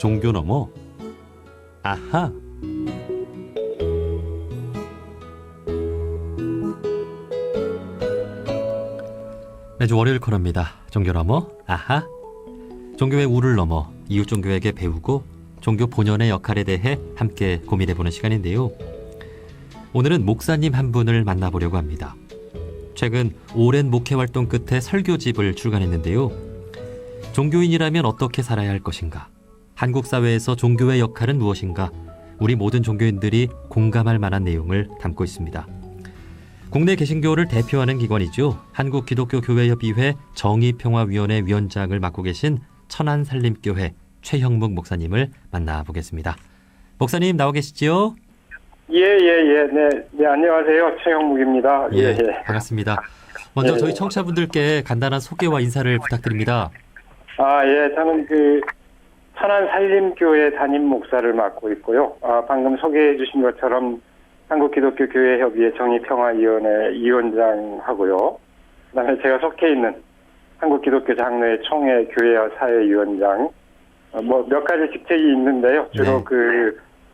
종교 넘어 아하. 매주 월요일 코너입니다. 종교 넘어 아하. 종교의 우를 넘어 이웃 종교에게 배우고 종교 본연의 역할에 대해 함께 고민해보는 시간인데요. 오늘은 목사님 한 분을 만나보려고 합니다. 최근 오랜 목회 활동 끝에 설교집을 출간했는데요. 종교인이라면 어떻게 살아야 할 것인가? 한국 사회에서 종교의 역할은 무엇인가? 우리 모든 종교인들이 공감할 만한 내용을 담고 있습니다. 국내 개신교를 대표하는 기관이죠. 한국기독교교회협의회 정의평화위원회 위원장을 맡고 계신 천안살림교회 최형묵 목사님을 만나보겠습니다. 목사님 나와 계시죠? 네, 안녕하세요. 최형묵입니다. 예, 반갑습니다. 먼저 저희 청취자분들께 간단한 소개와 인사를 부탁드립니다. 저는 천안살림교회 담임 목사를 맡고 있고요. 방금 소개해 주신 것처럼 한국기독교교회협의회 정의평화위원회 위원장하고요. 그다음에 제가 속해 있는 한국기독교장로회 총회 교회와 사회위원장, 몇 가지 직책이 있는데요. 주로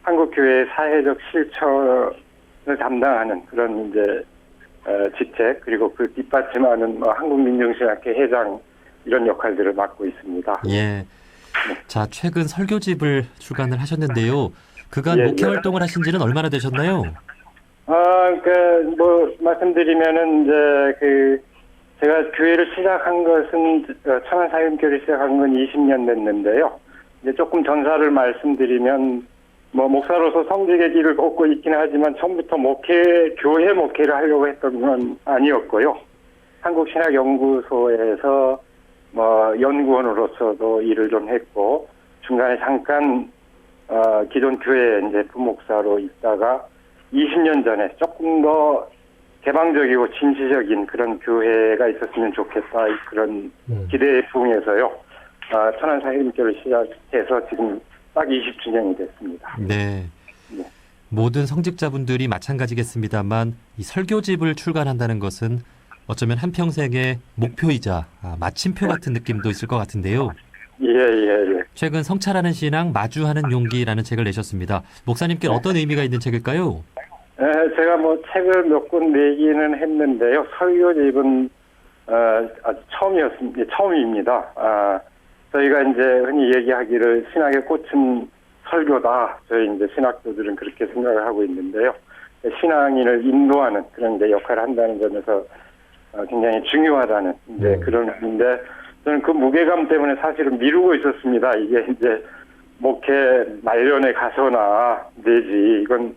한국교회의 사회적 실천을 담당하는 그런 이제 직책, 그리고 그 뒷받침하는 한국민중신학회 회장 이런 역할들을 맡고 있습니다. 예. 자, 최근 설교집을 출간을 하셨는데요. 그간 목회 활동을 하신 지는 얼마나 되셨나요? 말씀드리면은 제가 교회를 시작한 것은 천안사임교회를 시작한 건 20년 됐는데요. 이제 조금 전사를 말씀드리면 목사로서 성직의 길을 걷고 있긴 하지만 처음부터 교회 목회를 하려고 했던 건 아니었고요. 한국신학연구소에서 연구원으로서도 일을 좀 했고 중간에 잠깐 기존 교회에 이제 부목사로 있다가 20년 전에 조금 더 개방적이고 진취적인 그런 교회가 있었으면 좋겠다 그런 기대에 부응해서요. 천안사임교회를 시작해서 지금 딱 20주년이 됐습니다. 네. 모든 성직자분들이 마찬가지겠습니다만 이 설교집을 출간한다는 것은 어쩌면 한평생의 목표이자 마침표 같은 느낌도 있을 것 같은데요. 예. 최근 성찰하는 신앙, 마주하는 용기라는 책을 내셨습니다. 목사님께는 어떤 의미가 있는 책일까요? 제가 책을 몇 권 내기는 했는데요. 설교집은 아주 처음입니다. 저희가 이제 흔히 얘기하기를 신학의 꽃은 설교다. 저희 이제 신학도들은 그렇게 생각을 하고 있는데요. 신앙인을 인도하는 그런 이제 역할을 한다는 점에서 굉장히 중요하다는 이제 그런 의미인데 저는 그 무게감 때문에 사실은 미루고 있었습니다. 이게 이제 목회 말년에 가서나 내지 이건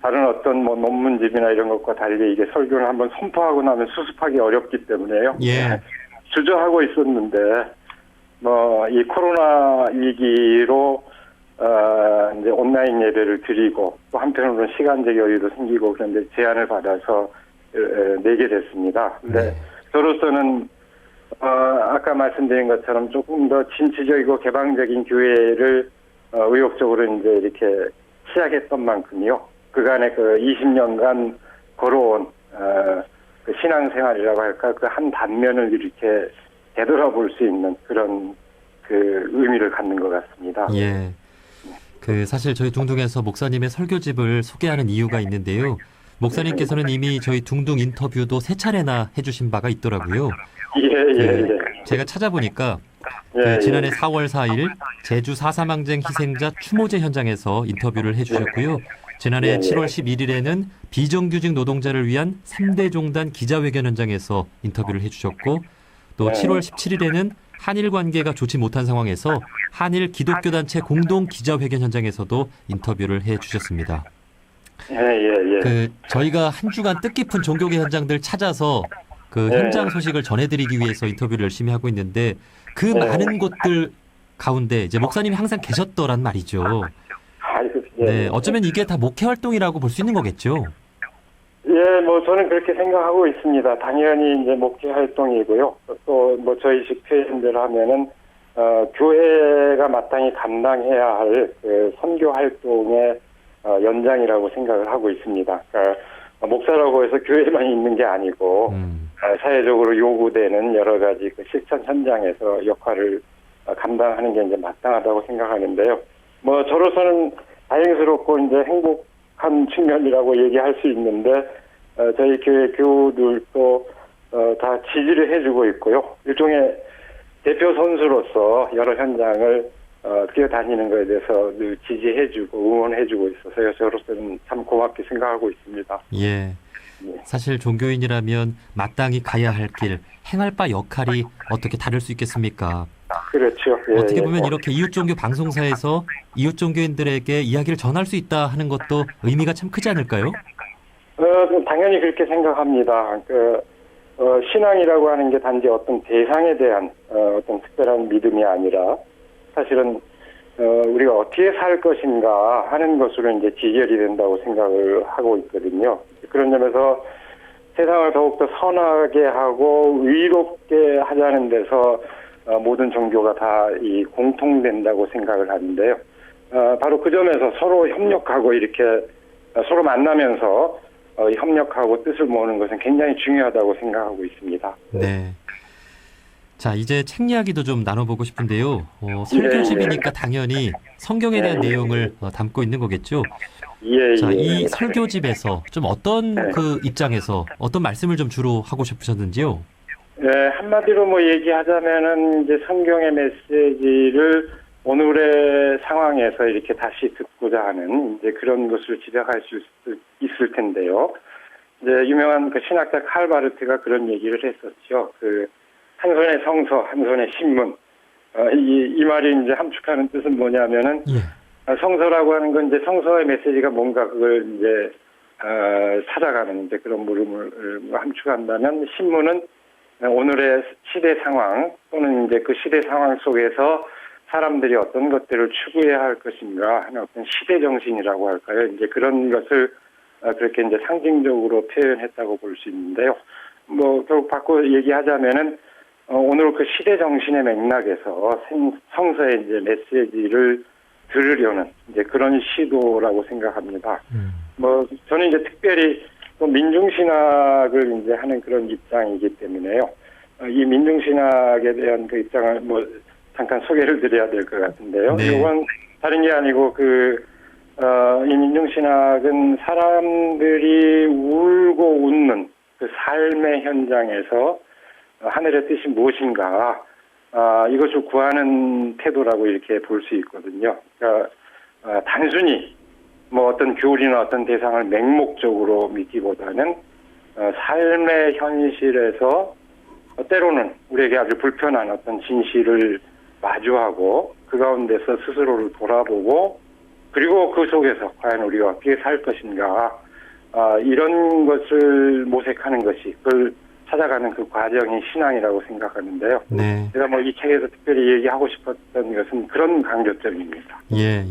다른 어떤 논문집이나 이런 것과 달리 이게 설교를 한번 선포하고 나면 수습하기 어렵기 때문에요. 예. 주저하고 있었는데 이 코로나 위기로 이제 온라인 예배를 드리고 또 한편으로는 시간적 여유도 생기고 그런데 제안을 받아서 내게 됐습니다. 근데 저로서는 아까 말씀드린 것처럼 조금 더 진취적이고 개방적인 교회를 의욕적으로 이제 이렇게 시작했던 만큼요. 그간의 20년간 걸어온 그 신앙생활이라고 할까 그 한 단면을 이렇게 되돌아볼 수 있는 그런 그 의미를 갖는 것 같습니다. 예. 사실 저희 둥둥에서 목사님의 설교집을 소개하는 이유가 있는데요. 목사님께서는 이미 저희 둥둥 인터뷰도 3차례나 해주신 바가 있더라고요. 예. 제가 찾아보니까 지난해 4월 4일 제주 4.3항쟁 희생자 추모제 현장에서 인터뷰를 해주셨고요. 지난해 7월 11일에는 비정규직 노동자를 위한 3대 종단 기자회견 현장에서 인터뷰를 해주셨고 또 7월 17일에는 한일 관계가 좋지 못한 상황에서 한일 기독교단체 공동 기자회견 현장에서도 인터뷰를 해주셨습니다. 저희가 한 주간 뜻깊은 종교계 현장들 찾아서 현장 소식을 전해드리기 위해서 인터뷰를 열심히 하고 있는데 그 많은 곳들 가운데 이제 목사님이 항상 계셨더란 말이죠. 네, 어쩌면 이게 다 목회 활동이라고 볼 수 있는 거겠죠. 저는 그렇게 생각하고 있습니다. 당연히 이제 목회 활동이고요. 또 저희식 표현대로 하면은 교회가 마땅히 감당해야 할 선교 활동의 연장이라고 생각을 하고 있습니다. 그러니까 목사라고 해서 교회만 있는 게 아니고 사회적으로 요구되는 여러 가지 실천 현장에서 역할을 감당하는 게 이제 마땅하다고 생각하는데요. 뭐 저로서는 다행스럽고 이제 행복한 측면이라고 얘기할 수 있는데 저희 교회 교우들도 다 지지를 해주고 있고요. 일종의 대표 선수로서 여러 현장을 뛰어다니는 것에 대해서 늘 지지해주고 응원해주고 있어서요. 저로서는 참 고맙게 생각하고 있습니다. 예. 사실 종교인이라면 마땅히 가야 할 길, 행할 바 역할이 어떻게 다를 수 있겠습니까? 그렇죠. 예, 어떻게 보면 예. 이렇게 이웃종교 방송사에서 이웃종교인들에게 이야기를 전할 수 있다 하는 것도 의미가 참 크지 않을까요? 당연히 그렇게 생각합니다. 신앙이라고 하는 게 단지 어떤 대상에 대한 어떤 특별한 믿음이 아니라 사실은 우리가 어떻게 살 것인가 하는 것으로 이제 지결이 된다고 생각을 하고 있거든요. 그런 점에서 세상을 더욱더 선하게 하고 의롭게 하자는 데서 모든 종교가 다 이 공통된다고 생각을 하는데요. 바로 그 점에서 서로 협력하고 이렇게 서로 만나면서 협력하고 뜻을 모으는 것은 굉장히 중요하다고 생각하고 있습니다. 네. 자, 이제 책 이야기도 좀 나눠보고 싶은데요. 설교집이니까 당연히 성경에 대한 내용을 담고 있는 거겠죠? 예, 자, 예. 이 설교집에서 좀 어떤 그 입장에서 어떤 말씀을 좀 주로 하고 싶으셨는지요? 네, 한마디로 뭐 얘기하자면은 이제 성경의 메시지를 오늘의 상황에서 이렇게 다시 듣고자 하는 이제 그런 것을 지적할 수 있을 텐데요. 이제 유명한 그 신학자 칼 바르트가 그런 얘기를 했었죠. 한 손에 성서, 한 손에 신문. 이 말이 이제 함축하는 뜻은 뭐냐면은 성서라고 하는 건 이제 성서의 메시지가 뭔가 그걸 이제 찾아가는 이제 그런 물음을 함축한다면 신문은 오늘의 시대 상황 또는 이제 그 시대 상황 속에서 사람들이 어떤 것들을 추구해야 할 것인가 하는 어떤 시대 정신이라고 할까요? 이제 그런 것을 그렇게 이제 상징적으로 표현했다고 볼 수 있는데요. 뭐 결국 바꿔 얘기하자면은 오늘 그 시대 정신의 맥락에서 성서의 이제 메시지를 들으려는 이제 그런 시도라고 생각합니다. 뭐 저는 이제 특별히 또 민중신학을 이제 하는 그런 입장이기 때문에요. 이 민중신학에 대한 그 입장을 뭐 잠깐 소개를 드려야 될 것 같은데요. 네. 이건 다른 게 아니고 이 민중신학은 사람들이 울고 웃는 그 삶의 현장에서 하늘의 뜻이 무엇인가 이것을 구하는 태도라고 이렇게 볼 수 있거든요. 그러니까 단순히 뭐 어떤 교리나 어떤 대상을 맹목적으로 믿기보다는 삶의 현실에서 때로는 우리에게 아주 불편한 어떤 진실을 마주하고 그 가운데서 스스로를 돌아보고 그리고 그 속에서 과연 우리가 어떻게 살 것인가 이런 것을 모색하는 것이 그걸 찾아가는 그 과정이 신앙이라고 생각하는데요. 네. 제가 뭐 이 책에서 특별히 얘기하고 싶었던 것은 그런 강조점입니다. 예.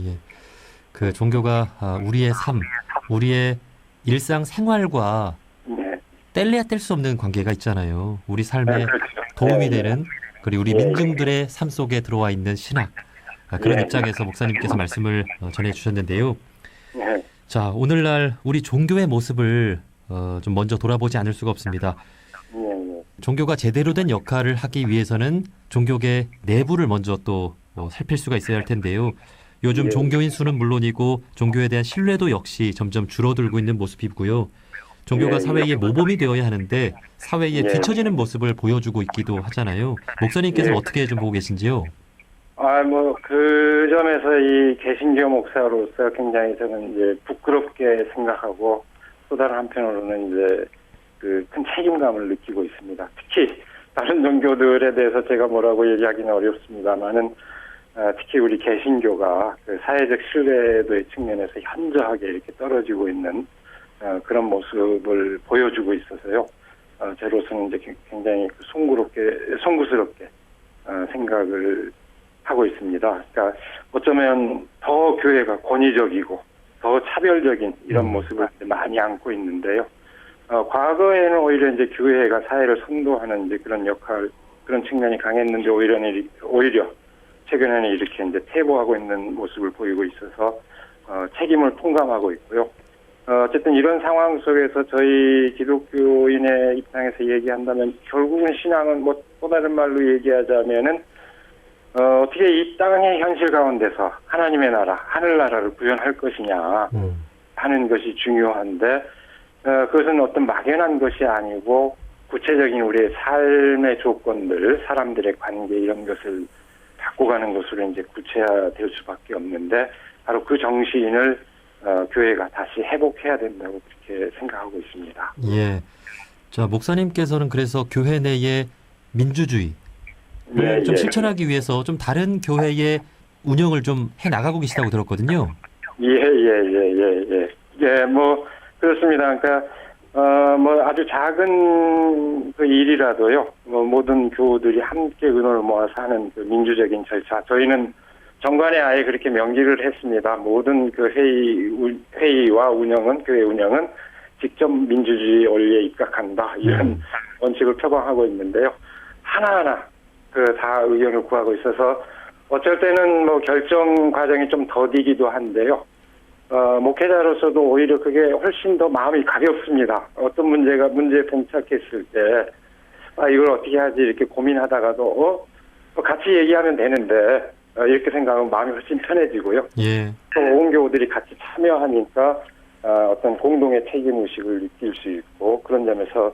그 종교가 우리의 삶, 우리의 일상 생활과 네. 뗄래야 뗄 수 없는 관계가 있잖아요. 우리 삶에 네, 그렇죠. 도움이 네, 되는 그리고 우리 민중들의 삶 속에 들어와 있는 신학 그런 입장에서 목사님께서 말씀을 전해주셨는데요. 네. 자, 오늘날 우리 종교의 모습을 좀 먼저 돌아보지 않을 수가 없습니다. 네. 종교가 제대로 된 역할을 하기 위해서는 종교계 내부를 먼저 또 살필 수가 있어야 할 텐데요. 요즘 종교인 수는 물론이고 종교에 대한 신뢰도 역시 점점 줄어들고 있는 모습이고요. 종교가 사회의 모범이 되어야 하는데 사회에 뒤처지는 모습을 보여주고 있기도 하잖아요. 목사님께서는 어떻게 좀 보고 계신지요? 뭐 그 점에서 이 개신교 목사로서 굉장히 저는 이제 부끄럽게 생각하고 또 다른 한편으로는 이제 그 큰 책임감을 느끼고 있습니다. 특히 다른 종교들에 대해서 제가 뭐라고 얘기하기는 어렵습니다만은 특히 우리 개신교가 그 사회적 신뢰도의 측면에서 현저하게 이렇게 떨어지고 있는 그런 모습을 보여주고 있어서요. 저로서는 이제 굉장히 송구스럽게 생각을 하고 있습니다. 그러니까 어쩌면 더 교회가 권위적이고 더 차별적인 이런 모습을 많이 안고 있는데요. 과거에는 오히려 이제 교회가 사회를 선도하는 이제 그런 역할, 그런 측면이 강했는데 오히려 최근에는 이렇게 이제 퇴보하고 있는 모습을 보이고 있어서 책임을 통감하고 있고요. 어쨌든 이런 상황 속에서 저희 기독교인의 입장에서 얘기한다면 결국은 신앙은 뭐 또 다른 말로 얘기하자면은 어떻게 이 땅의 현실 가운데서 하나님의 나라, 하늘나라를 구현할 것이냐 하는 것이 중요한데 그것은 어떤 막연한 것이 아니고 구체적인 우리의 삶의 조건들, 사람들의 관계 이런 것을 바꿔가는 것으로 이제 구체화될 수밖에 없는데 바로 그 정신을 교회가 다시 회복해야 된다고 그렇게 생각하고 있습니다. 예. 자, 목사님께서는 그래서 교회 내의 민주주의를 좀 실천하기 위해서 좀 다른 교회의 운영을 좀 해 나가고 계시다고 들었거든요. 예, 뭐 그렇습니다. 그러니까 뭐 아주 작은 그 일이라도요. 모든 교우들이 함께 의논을 모아서 하는 그 민주적인 절차. 저희는 정관에 아예 그렇게 명기를 했습니다. 모든 그 회의와 운영은 교회 운영은 직접 민주주의 원리에 입각한다. 이런 원칙을 표방하고 있는데요. 하나하나 그 다 의견을 구하고 있어서 어쩔 때는 뭐 결정 과정이 좀 더디기도 한데요. 목회자로서도 오히려 그게 훨씬 더 마음이 가볍습니다. 어떤 문제에 봉착했을 때, 이걸 어떻게 하지 이렇게 고민하다가도, 같이 얘기하면 되는데, 이렇게 생각하면 마음이 훨씬 편해지고요. 예. 또 온 교우들이 같이 참여하니까, 어떤 공동의 책임의식을 느낄 수 있고, 그런 점에서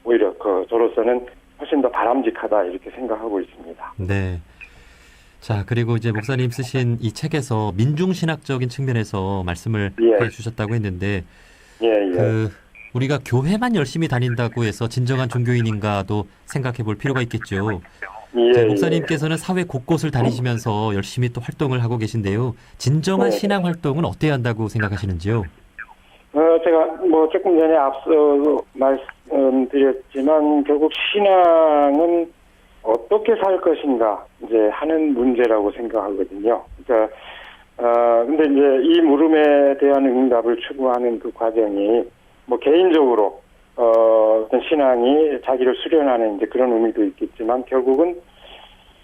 오히려 저로서는 훨씬 더 바람직하다 이렇게 생각하고 있습니다. 네. 자, 그리고 이제 목사님 쓰신 이 책에서 민중신학적인 측면에서 말씀을 해주셨다고 했는데, 우리가 교회만 열심히 다닌다고 해서 진정한 종교인인가도 생각해 볼 필요가 있겠죠. 목사님께서는 사회 곳곳을 다니시면서 열심히 또 활동을 하고 계신데요. 진정한 신앙 활동은 어때야 한다고 생각하시는지요? 제가 뭐 조금 전에 앞서 말씀드렸지만 결국 신앙은 어떻게 살 것인가 이제 하는 문제라고 생각하거든요. 그러니까 근데 이제 이 물음에 대한 응답을 추구하는 그 과정이 뭐 개인적으로 어떤 신앙이 자기를 수련하는 이제 그런 의미도 있겠지만 결국은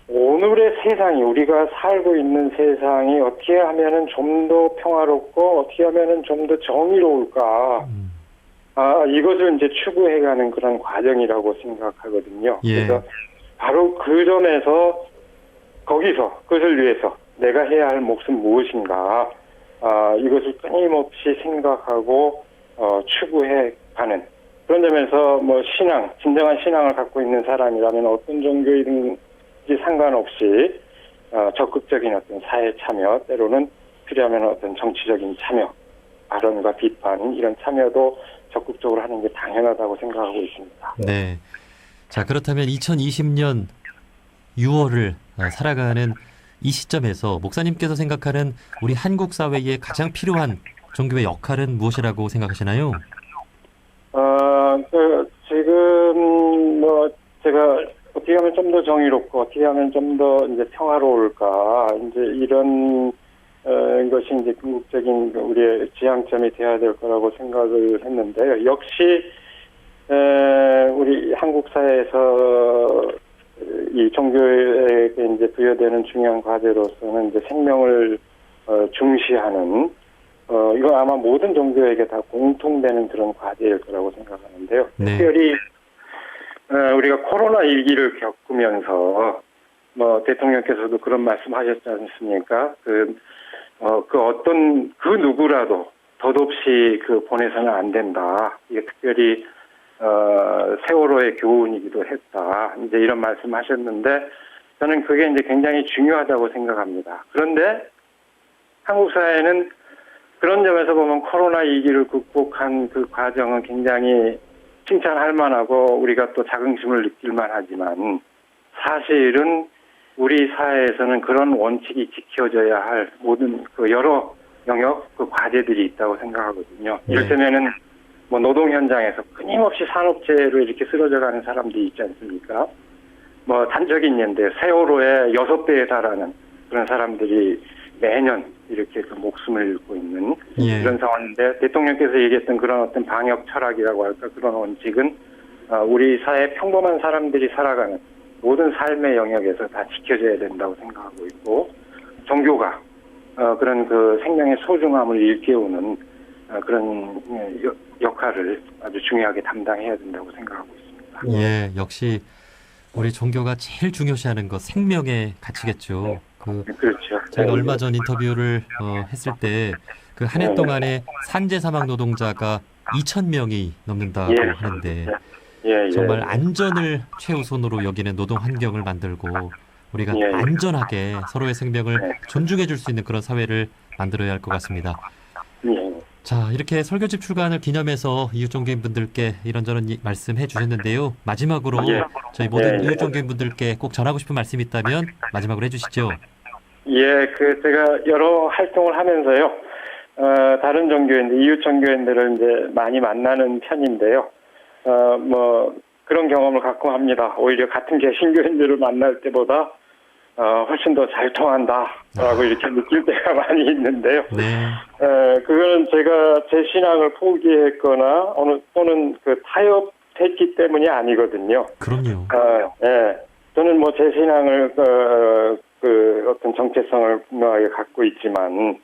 오늘의 세상이 우리가 살고 있는 세상이 어떻게 하면은 좀 더 평화롭고 어떻게 하면은 좀 더 정의로울까 이것을 이제 추구해가는 그런 과정이라고 생각하거든요. 예. 그래서 바로 그 점에서 거기서 그것을 위해서 내가 해야 할 몫은 무엇인가 이것을 끊임없이 생각하고 추구해가는 그런 점에서 뭐 진정한 신앙을 갖고 있는 사람이라면 어떤 종교이든지 상관없이 적극적인 어떤 사회 참여 때로는 필요하면 어떤 정치적인 참여 발언과 비판 이런 참여도 적극적으로 하는 게 당연하다고 생각하고 있습니다. 네. 자, 그렇다면 2020년 6월을 살아가는 이 시점에서 목사님께서 생각하는 우리 한국 사회에 가장 필요한 종교의 역할은 무엇이라고 생각하시나요? 지금 뭐 제가 어떻게 하면 좀 더 정의롭고 어떻게 하면 좀 더 이제 평화로울까 이제 이런 것이 이제 궁극적인 우리의 지향점이 돼야 될 거라고 생각을 했는데요. 역시 우리 한국 사회에서 이 종교에게 이제 부여되는 중요한 과제로서는 이제 생명을 중시하는 이거 아마 모든 종교에게 다 공통되는 그런 과제일 거라고 생각하는데요. 네. 특별히 우리가 코로나 위기를 겪으면서 뭐 대통령께서도 그런 말씀하셨지 않습니까? 그 누구라도 덧없이 보내서는 안 된다. 이게 특별히 세월호의 교훈이기도 했다. 이제 이런 말씀하셨는데 저는 그게 이제 굉장히 중요하다고 생각합니다. 그런데 한국 사회는 그런 점에서 보면 코로나 위기를 극복한 그 과정은 굉장히 칭찬할 만하고 우리가 또 자긍심을 느낄 만하지만 사실은 우리 사회에서는 그런 원칙이 지켜져야 할 모든 여러 영역 과제들이 있다고 생각하거든요. 네. 이를테면은 뭐 노동 현장에서 끊임없이 산업재해로 이렇게 쓰러져가는 사람들이 있지 않습니까? 뭐 단적인 예인데 세월호의 6배에 달하는 그런 사람들이 매년 이렇게 목숨을 잃고 있는 그런 상황인데 대통령께서 얘기했던 그런 어떤 방역 철학이라고 할까 그런 원칙은 우리 사회 평범한 사람들이 살아가는 모든 삶의 영역에서 다 지켜져야 된다고 생각하고 있고 종교가 그런 생명의 소중함을 일깨우는 그런 역할을 아주 중요하게 담당해야 된다고 생각하고 있습니다. 예, 역시 우리 종교가 제일 중요시하는 거 생명의 가치겠죠. 그렇죠. 제가 얼마 전 인터뷰를 했을 때 그 한 해 동안에 산재 사망 노동자가 2,000명이 넘는다고 예. 하는데 예. 정말 안전을 최우선으로 여기는 노동 환경을 만들고 우리가 예. 안전하게 서로의 생명을 예. 존중해 줄 수 있는 그런 사회를 만들어야 할 것 같습니다. 예. 자, 이렇게 설교집 출간을 기념해서 이웃종교인분들께 이런저런 말씀해 주셨는데요. 마지막으로 예. 저희 모든 예. 이웃종교인분들께 꼭 전하고 싶은 말씀이 있다면 마지막으로 해주시죠. 예, 제가 여러 활동을 하면서요, 다른 종교인들, 이웃 종교인들을 이제 많이 만나는 편인데요. 그런 경험을 가끔 합니다. 오히려 같은 개신교인들을 만날 때보다, 훨씬 더 잘 통한다라고 이렇게 느낄 때가 많이 있는데요. 네. 그거는 제가 제 신앙을 포기했거나, 또는 타협했기 때문이 아니거든요. 그럼요. 예. 저는 제 신앙을, 어떤 정체성을 분명하게 갖고 있지만,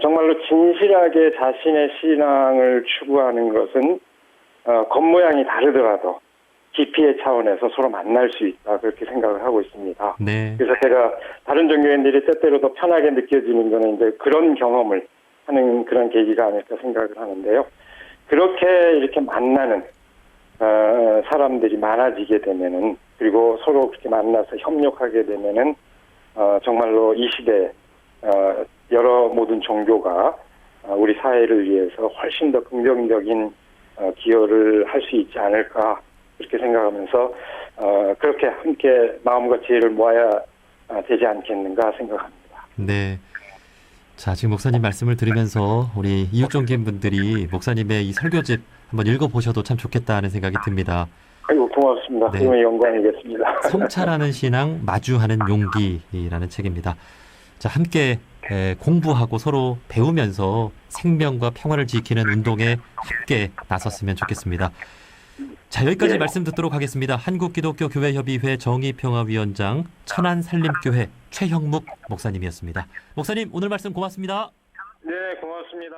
정말로 진실하게 자신의 신앙을 추구하는 것은, 겉모양이 다르더라도 깊이의 차원에서 서로 만날 수 있다. 그렇게 생각을 하고 있습니다. 네. 그래서 제가 다른 종교인들이 때때로 더 편하게 느껴지는 거는 이제 그런 경험을 하는 그런 계기가 아닐까 생각을 하는데요. 그렇게 이렇게 만나는, 사람들이 많아지게 되면은, 그리고 서로 그렇게 만나서 협력하게 되면은, 정말로 이 시대에, 여러 모든 종교가 우리 사회를 위해서 훨씬 더 긍정적인 기여를 할 수 있지 않을까 그렇게 생각하면서 그렇게 함께 마음과 지혜를 모아야 되지 않겠는가 생각합니다. 네. 자, 지금 목사님 말씀을 들으면서 우리 이웃종교인분들이 목사님의 이 설교집 한번 읽어보셔도 참 좋겠다는 생각이 듭니다. 아이고, 고맙습니다. 네. 그러면 영광이겠습니다. 성찰하는 신앙, 마주하는 용기라는 책입니다. 자, 함께 공부하고 서로 배우면서 생명과 평화를 지키는 운동에 함께 나섰으면 좋겠습니다. 자, 여기까지 네. 말씀 듣도록 하겠습니다. 한국기독교교회협의회 정의평화위원장 천안산림교회 최형묵 목사님이었습니다. 목사님, 오늘 말씀 고맙습니다. 네, 고맙습니다.